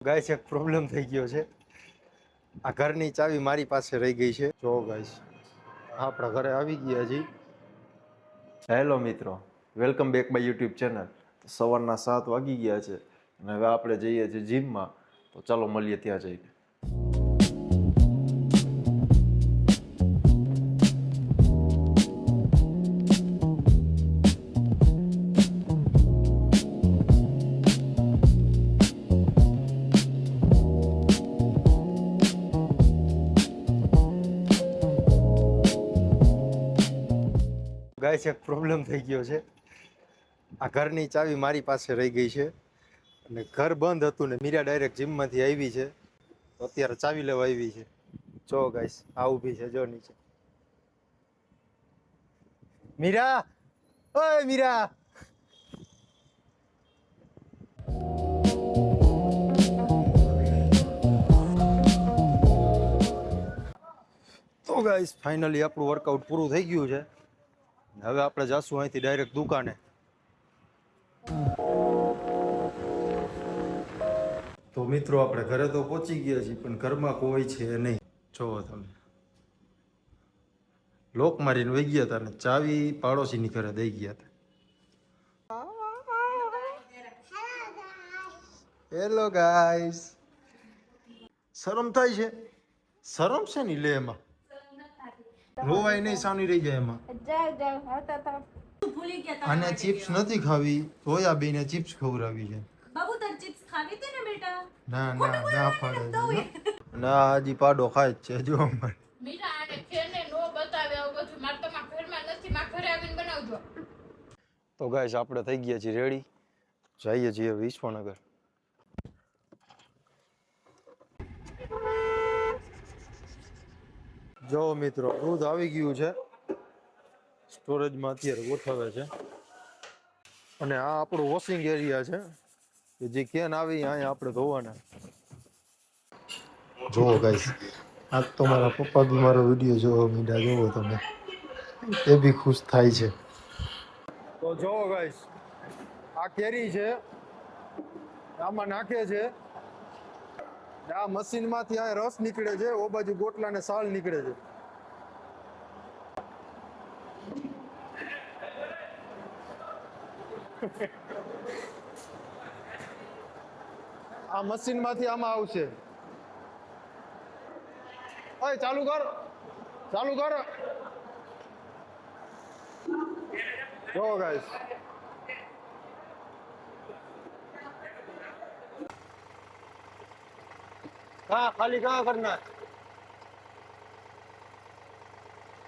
Guys એક problem થઈ ગયો છે. આ ઘરની ચાવી મારી પાસે રહી ગઈ છે. જો ગાઈસ આપણા ઘરે આવી ગયા જી. હેલો મિત્રો, welcome back my YouTube channel. સવારના 7 વાગી ગયા છે અને હવે આપણે જઈએ છીએ જીમમાં. તો ચાલો મળીએ ત્યાં જઈને. ગાઈસ એક પ્રોબ્લેમ થઈ ગયો છે. આ ઘરની ચાવી મારી પાસે રહી ગઈ છે અને ઘર બંધ હતું ને મીરા ડાયરેક્ટ જીમમાંથી આવી છે. તો અત્યારે ચાવી લેવા આવી છે. જો ગાઈસ આ ઊભી છે, જો નીચે. મીરા, ઓય મીરા. તો ગાઈસ ફાઇનલી આપણું વર્કઆઉટ પૂરું થઈ ગયું છે. હવે આપણે જાશું અહીંથી ડાયરેક્ટ દુકાને. તો મિત્રો આપણે ઘરે તો પહોંચી ગયા છીએ પણ ઘરમાં કોઈ છે નહીં. જોવો તમે, લોક મારીને વહી ગયા હતા ને ચાવી પાડોશીની ઘરે દઈ ગયા હતા. Hello guys. શરમ થાય છે? શરમ છે ની લે એમાં. રોવાય નહીં, સાની રહી જાય એમાં. આને ચિપ્સ નથી ખાવી, સોયાબીન ચિપ્સ ખવડાવી છે. બાબુ તાર ચિપ્સ ખાવી હતી ને બેટા? ના ના ના પાડે. ના હજી પાડો ખાય જ છે. જો અમારે મીરા આને ખેને નો બતાવે આવું બધું. માર તો માં ઘરમાં નથી, માં ઘરે આવીને બનાવજો. તો ગાઈસ આપણે થઈ ગયા છીએ રેડી. જઈએ છીએ વિશ્વનગર. જો મિત્રો દૂધ આવી ગયું છે, સ્ટોરેજમાં અત્યારે ગોઠવે છે. અને આ આપણું વોશિંગ એરિયા છે કે જે કેન આવી અહીંયા આપણે ધોવાના. જોવો ગાઈસ, આજ તો મારા પપ્પા બી મારો વિડીયો જોવો મીંડા, જોવો તમે, એ બી ખુશ થાય છે. તો જોવો ગાઈસ, આ કેરી છે, આમાં નાખે છે. આ મશીનમાંથી આ રસ નીકળે છે, ઓ બાજુ ગોટલા ને સાલ નીકળે છે. આ મશીનમાંથી આમાં આવશે. ઓય ચાલુ કર, ચાલુ કર. જો ગાઈસ, कहाँ खाली कहाँ करना है?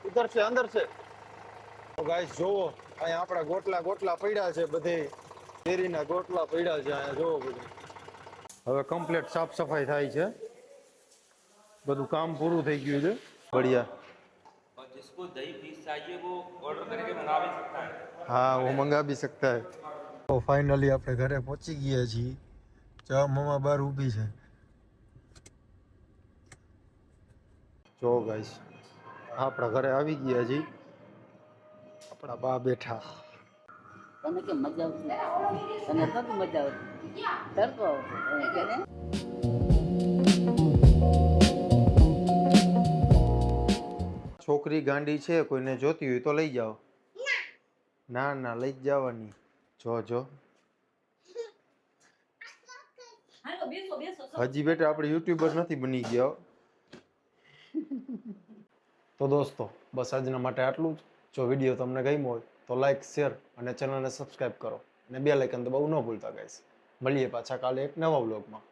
इधर से अंदर से. તો ગાઈસ જોવો, અહીંયા આપણા ગોટલા ગોટલા પડ્યા છે, બધે કેરીના ગોટલા પડ્યા છે અહીંયા. જોવો બધું. હવે કમ્પ્લીટ સાફ સફાઈ થાય છે, બધું કામ પૂરું થઈ ગયું છે. बढ़िया. और जिसको दही पीस चाहिए वो ऑर्डर करके मंगा भी सकता है. हाँ वो मंगा भी सकता है. તો ફાઇનલી આપણે ઘરે પહોંચી ગયા છીએ. ચા મમ્મા બહાર ઊભી છે. જો ગાઈસ આપણા ઘરે આવી ગયા છીએ. આપણા બા બેઠા. તને કેમ મજા આવતી? તને નથી મજા આવતી? તડકો આવતો ને? છોકરી ગાંડી છે, કોઈને જોતી હોય તો લઈ જાઓ. ના ના લઈ જ જવાની. જો જો હાલો બેસો બેસો. હજી બેટા આપણે યુટ્યુબર નથી બની ગયા. તો દોસ્તો બસ આજના માટે આટલું જ. જો વિડીયો તમને ગમ્યો હોય તો લાઈક, શેર અને ચેનલને સબસ્ક્રાઈબ કરો અને બેલ આઇકન દબાવવું ન ભૂલતા ગાઈસ. મળીએ પાછા કાલે એક નવા વ્લોગમાં.